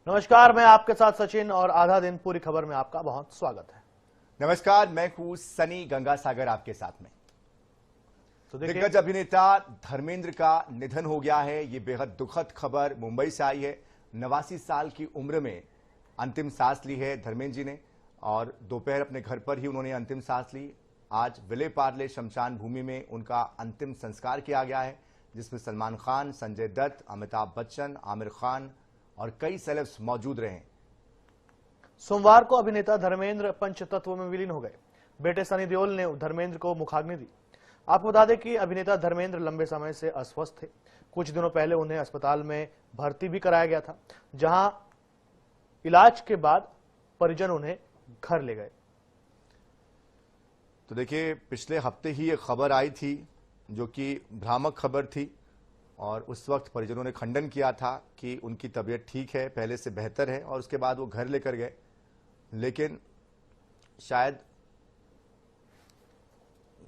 नमस्कार, मैं आपके साथ सचिन और आधा दिन पूरी खबर में आपका बहुत स्वागत है। नमस्कार, मैं हूं सनी गंगा सागर आपके साथ में। तो देखिए, दिग्गज अभिनेता धर्मेंद्र का निधन हो गया है। ये बेहद दुखद खबर मुंबई से आई है। 89 साल की उम्र में अंतिम सांस ली है धर्मेंद्र जी ने और दोपहर अपने घर पर ही उन्होंने अंतिम सांस ली। आज विले पार्ले शमशान भूमि में उनका अंतिम संस्कार किया गया है, जिसमें सलमान खान, संजय दत्त, अमिताभ बच्चन, आमिर खान और कई सेलेब्स मौजूद रहे। सोमवार को अभिनेता धर्मेंद्र पंचतत्व में विलीन हो गए। बेटे सनी देओल ने धर्मेंद्र को मुखाग्नि दी। आपको बता दें कि अभिनेता धर्मेंद्र लंबे समय से अस्वस्थ थे। कुछ दिनों पहले उन्हें अस्पताल में भर्ती भी कराया गया था, जहां इलाज के बाद परिजन उन्हें घर ले गए। तो देखिए, पिछले हफ्ते ही एक खबर आई थी जो कि भ्रामक खबर थी और उस वक्त परिजनों ने खंडन किया था कि उनकी तबीयत ठीक है, पहले से बेहतर है और उसके बाद वो घर लेकर गए। लेकिन शायद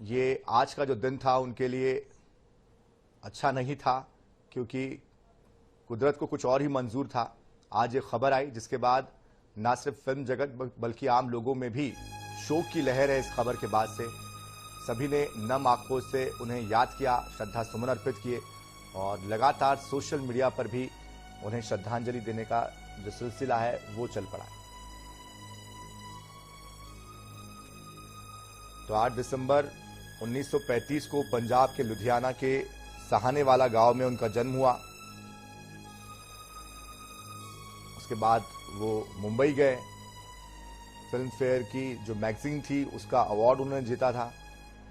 ये आज का जो दिन था उनके लिए अच्छा नहीं था, क्योंकि कुदरत को कुछ और ही मंजूर था। आज ये खबर आई जिसके बाद ना सिर्फ फिल्म जगत बल्कि आम लोगों में भी शोक की लहर है। इस खबर के बाद से सभी ने नम आंखों से उन्हें याद किया, श्रद्धा सुमन अर्पित किए और लगातार सोशल मीडिया पर भी उन्हें श्रद्धांजलि देने का जो सिलसिला है वो चल पड़ा है। तो 8 दिसंबर 1935 को पंजाब के लुधियाना के सहानेवाला गांव में उनका जन्म हुआ। उसके बाद वो मुंबई गए। फिल्म फेयर की जो मैगजीन थी उसका अवार्ड उन्होंने जीता था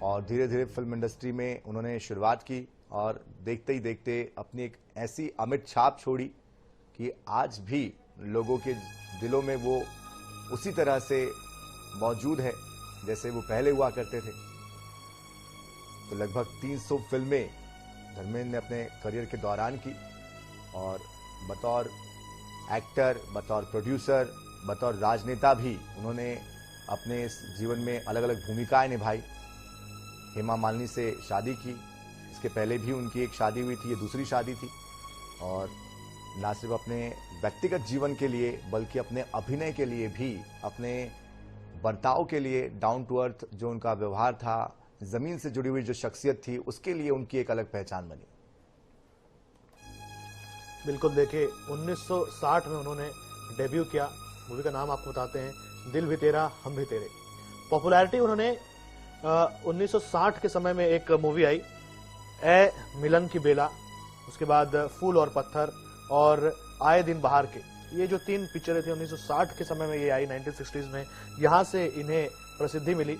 और धीरे धीरे फिल्म इंडस्ट्री में उन्होंने शुरुआत की और देखते ही देखते अपनी एक ऐसी अमिट छाप छोड़ी कि आज भी लोगों के दिलों में वो उसी तरह से मौजूद है जैसे वो पहले हुआ करते थे। तो लगभग 300 फिल्में धर्मेंद्र ने अपने करियर के दौरान की और बतौर एक्टर, बतौर प्रोड्यूसर, बतौर राजनेता भी उन्होंने अपने इस जीवन में अलग अलग भूमिकाएं निभाई। हेमा मालिनी से शादी की, इसके पहले भी उनकी एक शादी हुई थी, ये दूसरी शादी थी। और ना सिर्फ अपने व्यक्तिगत जीवन के लिए बल्कि अपने अभिनय के लिए भी, अपने बर्ताव के लिए, डाउन टू अर्थ जो उनका व्यवहार था, जमीन से जुड़ी हुई जो शख्सियत थी, उसके लिए उनकी एक अलग पहचान बनी। बिल्कुल, देखिए 1960 में उन्होंने डेब्यू किया। मूवी का नाम आपको बताते हैं, दिल भी तेरा हम भी तेरे। पॉपुलैरिटी उन्होंने 1960 के समय में एक मूवी आई ए मिलन की बेला, उसके बाद फूल और पत्थर और आए दिन बाहर के, ये जो 3 पिक्चरें थी 1960 के समय में ये आई 1960s में। यहां से इन्हें प्रसिद्धि मिली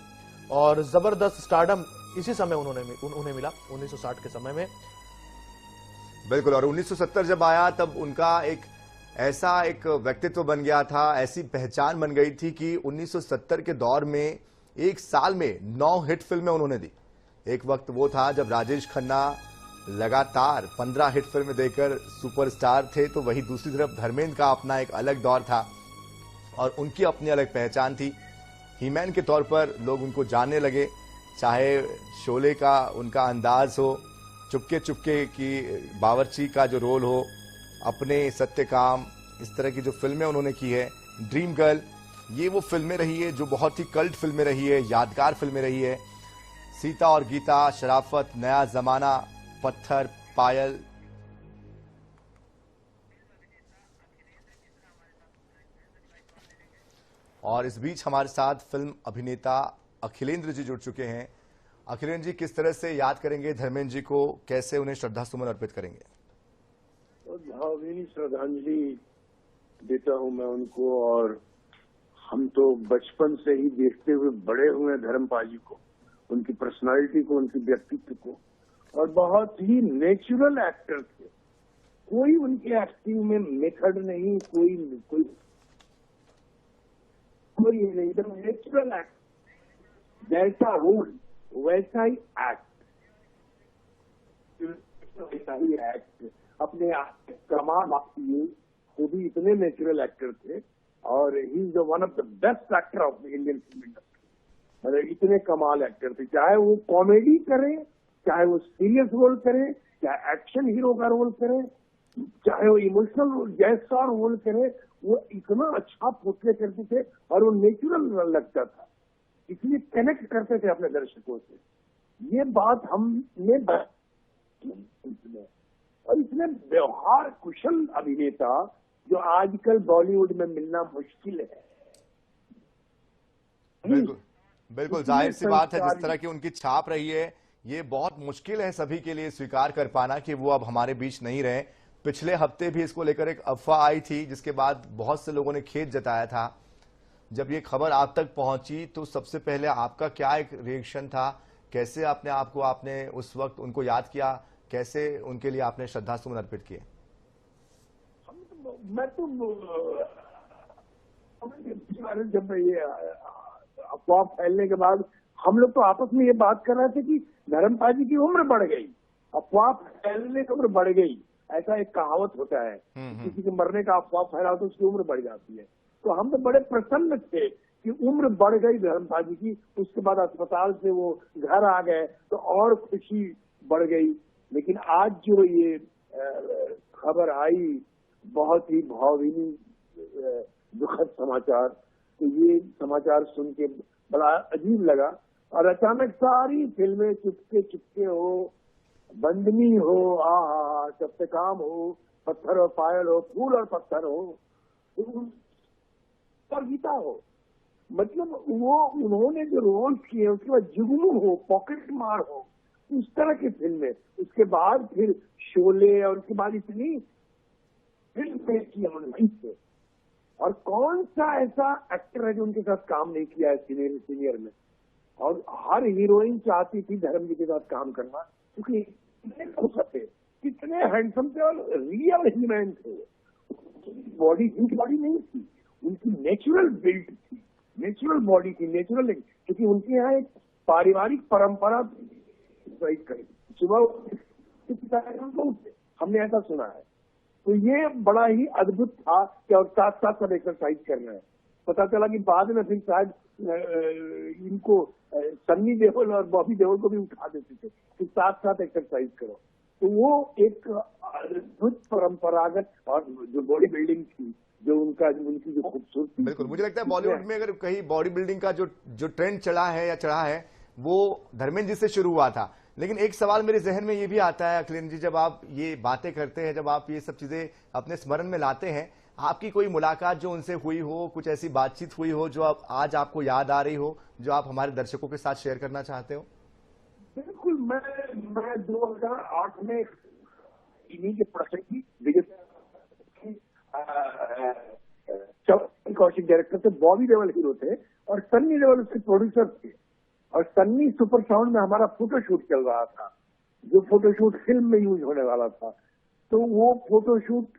और जबरदस्त स्टारडम इसी समय उन्हें मिला 1960 के समय में। बिल्कुल, और 1970 जब आया तब उनका एक ऐसा एक व्यक्तित्व बन गया था, ऐसी पहचान बन गई थी कि 1970 के दौर में एक साल में 9 हिट फिल्में उन्होंने दी। एक वक्त वो था जब राजेश खन्ना लगातार 15 हिट फिल्में देकर सुपरस्टार थे, तो वही दूसरी तरफ धर्मेंद्र का अपना एक अलग दौर था और उनकी अपनी अलग पहचान थी। हीमैन के तौर पर लोग उनको जानने लगे, चाहे शोले का उनका अंदाज हो, चुपके चुपके की बावर्ची का जो रोल हो, अपने सत्यकाम, इस तरह की जो फिल्में उन्होंने की है, ड्रीम गर्ल, ये वो फिल्में रही है जो बहुत ही कल्ट फिल्में रही है, यादगार फिल्में रही है। सीता और गीता, शराफत, नया जमाना, पत्थर, पायल। और इस बीच हमारे साथ फिल्म अभिनेता अखिलेंद्र जी जुड़ चुके हैं। अखिलेंद्र जी, किस तरह से याद करेंगे धर्मेंद्र जी को, कैसे उन्हें श्रद्धा सुमन अर्पित करेंगे? भावभीनी श्रद्धांजलि देता हूं मैं उनको। और हम तो बचपन से ही देखते हुए बड़े हुए हैं धर्मपाल जी को, उनकी पर्सनालिटी को, उनके व्यक्तित्व को, और बहुत ही नेचुरल एक्टर थे। कोई उनकी एक्टिंग में मेथड नहीं, कोई नहीं, एकदम नेचुरल एक्ट, जैसा रोल वैसा ही एक्ट, वैसा ही एक्ट, अपने आप कमाल आपकी, वो भी इतने नेचुरल एक्टर थे। और he is one of the best actor of the Indian film industry. मतलब इतने कमाल एक्टर थे, चाहे वो कॉमेडी करें, चाहे वो सीरियस रोल करें, चाहे एक्शन हीरो का रोल करें, चाहे वो इमोशनल रोल जैसा रोल करे, वो इतना अच्छा पोर्ट्रे करते थे और वो नेचुरल लगता था, इसलिए कनेक्ट करते थे अपने दर्शकों से। ये बात हमने और इतने व्यवहार कुशल अभिनेता जो आजकल बॉलीवुड में मिलना मुश्किल है। बिल्कुल बिल्कुल, जाहिर सी बात है, जिस तरह की उनकी छाप रही है ये बहुत मुश्किल है सभी के लिए स्वीकार कर पाना कि वो अब हमारे बीच नहीं रहे। पिछले हफ्ते भी इसको लेकर एक अफवाह आई थी, जिसके बाद बहुत से लोगों ने खेद जताया था। जब ये खबर आप तक पहुंची तो सबसे पहले आपका क्या एक रिएक्शन था? कैसे आपने उस वक्त उनको याद किया? कैसे उनके लिए आपने श्रद्धा सुमन अर्पित किए? मैं तो जब ये अफवाह फैलने के बाद हम लोग तो आपस में ये बात कर रहे थे कि धर्मपाल जी की उम्र बढ़ गई, अफवाह फैलने की उम्र बढ़ गई, ऐसा एक कहावत होता है। किसी के मरने का अफवाह फैला तो उसकी उम्र बढ़ जाती है। तो हम तो बड़े प्रसन्न थे कि उम्र बढ़ गई धर्मपाल जी की। उसके बाद अस्पताल से वो घर आ गए तो और खुशी बढ़ गई। लेकिन आज जो ये खबर आई, बहुत ही भावभीनी दुखद समाचार, तो ये समाचार सुन के बड़ा अजीब लगा। और अचानक सारी फिल्में चुपके चुपके हो, बंदनी हो, आहा सबसे काम हो, पत्थर और पायल हो, फूल और पत्थर हो और गीता हो, मतलब वो उन्होंने जो रोल किए उसके बाद जुगनू हो, पॉकेट मार हो, उस तरह की फिल्में। उसके बाद फिर शोले और उसके बाद इतनी फिल्में की उन्होंने से। और कौन सा ऐसा एक्टर है जो उनके साथ काम नहीं किया है सीनियर में? और हर हीरोइन चाहती थी धर्म जी के साथ काम करना, क्योंकि कितने खूबसूरत थे, कितने हैंडसम थे और रियल ह्यूमन थे। बॉडी उनकी बॉडी नहीं थी, उनकी नेचुरल बिल्ड थी, नेचुरल बॉडी थी, नेचुरल। क्योंकि उनके यहाँ एक पारिवारिक परंपरा सुबह हमने ऐसा सुना है। तो ये बड़ा ही अद्भुत था कि और साथ साथ सब एक्सरसाइज कर रहे हैं। पता चला कि बाद में फिर शायद इनको सन्नी देओल और बॉबी देओल को भी उठा देते थे कि साथ साथ एक्सरसाइज करो। तो वो एक अद्भुत परंपरागत और जो बॉडी बिल्डिंग थी, जो उनकी जो खूबसूरती। बिल्कुल, मुझे लगता है बॉलीवुड में अगर कहीं बॉडी बिल्डिंग का जो ट्रेंड चला है वो धर्मेंद्र जी से शुरू हुआ था। लेकिन एक सवाल मेरे जहन में ये भी आता है अखिलेंद्र जी, जब आप ये बातें करते हैं, जब आप ये सब चीजें अपने स्मरण में लाते हैं, आपकी कोई मुलाकात जो उनसे हुई हो, कुछ ऐसी बातचीत हुई हो जो आज आपको याद आ रही हो, जो आप हमारे दर्शकों के साथ शेयर करना चाहते हो? बिल्कुल, मैं 2008 में इन्हीं के प्रसंगी विजय कौशिक डायरेक्टर थे, बॉबी देओल हीरो थे और सन्नी देओल उसके प्रोड्यूसर थे। और सन्नी सुपर साउंड में हमारा फोटोशूट चल रहा था, जो फोटोशूट फिल्म में यूज होने वाला था। तो वो फोटोशूट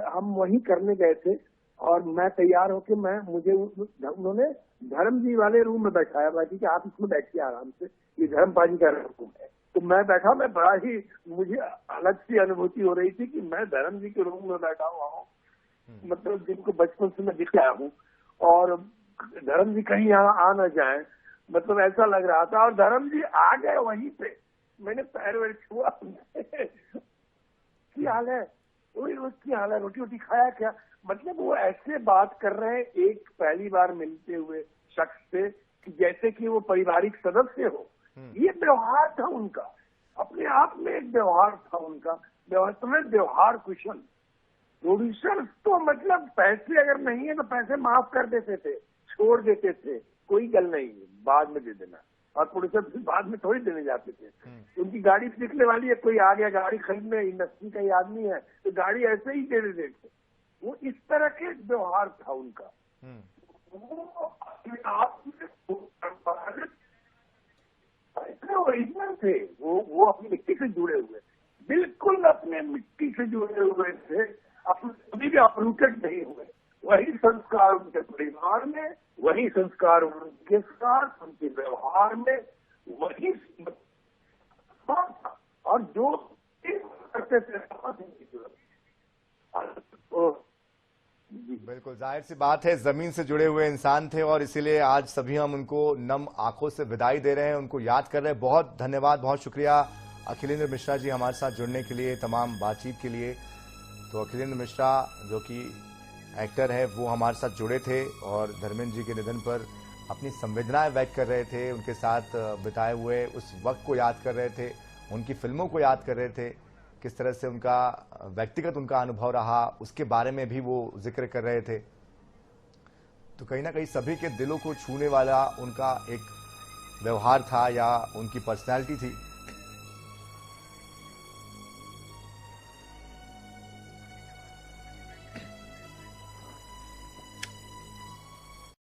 हम वहीं करने गए थे और मैं तैयार होके मुझे उन्होंने धर्म जी वाले रूम में बैठाया, बाकी कि आप इसमें बैठिए आराम से, ये धर्मपाल जी का रूम है। तो मैं बैठा, मैं बड़ा ही मुझे अलग सी अनुभूति हो रही थी कि मैं धर्म जी के रूम में बैठा हुआ हूँ, मतलब जिनको बचपन से मैं दिख आया हूँ, और धर्म जी कहीं यहाँ आ न जाए, मतलब ऐसा लग रहा था। और धर्म जी आ गए वहीं पे, मैंने पैर वैर छुआ, क्या हाल है, उसकी हाल है, रोटी वोटी खाया क्या, मतलब वो ऐसे बात कर रहे हैं एक पहली बार मिलते हुए शख्स से कि जैसे कि वो पारिवारिक सदस्य हो। ये व्यवहार था उनका, अपने आप में एक व्यवहार था उनका, व्यवहार कुशल। प्रोड्यूसर तो मतलब पैसे अगर नहीं है तो पैसे माफ कर देते थे, छोड़ देते थे, कोई गल नहीं, बाद में दे देना। और प्रोड्यूसर बाद में थोड़ी देने जाते थे। उनकी गाड़ी निकलने वाली है, कोई आ गया गाड़ी खरीदने, इंडस्ट्री का ही आदमी है तो गाड़ी ऐसे ही दे देते थे। वो इस तरह के व्यवहार था उनका। वो अपने आप में ओरिजिनल थे, वो अपनी मिट्टी से जुड़े हुए, बिल्कुल अपने मिट्टी से जुड़े हुए थे, अपने कभी भी अपरूटेड नहीं हुए। वही संस्कार उनके परिवार में, वही संस्कार उनके साथ, उनके व्यवहार में, वही और जो करते थे। बिल्कुल, जाहिर सी बात है जमीन से जुड़े हुए इंसान थे और इसीलिए आज सभी हम उनको नम आंखों से विदाई दे रहे हैं, उनको याद कर रहे हैं। बहुत धन्यवाद, बहुत शुक्रिया अखिलेंद्र मिश्रा जी हमारे साथ जुड़ने के लिए, तमाम बातचीत के लिए। तो अखिलेंद्र मिश्रा जो कि एक्टर है वो हमारे साथ जुड़े थे और धर्मेंद्र जी के निधन पर अपनी संवेदनाएं व्यक्त कर रहे थे, उनके साथ बिताए हुए उस वक्त को याद कर रहे थे, उनकी फिल्मों को याद कर रहे थे, किस तरह से उनका व्यक्तिगत उनका अनुभव रहा उसके बारे में भी वो जिक्र कर रहे थे। तो कहीं ना कहीं सभी के दिलों को छूने वाला उनका एक व्यवहार था या उनकी पर्सनैलिटी थी।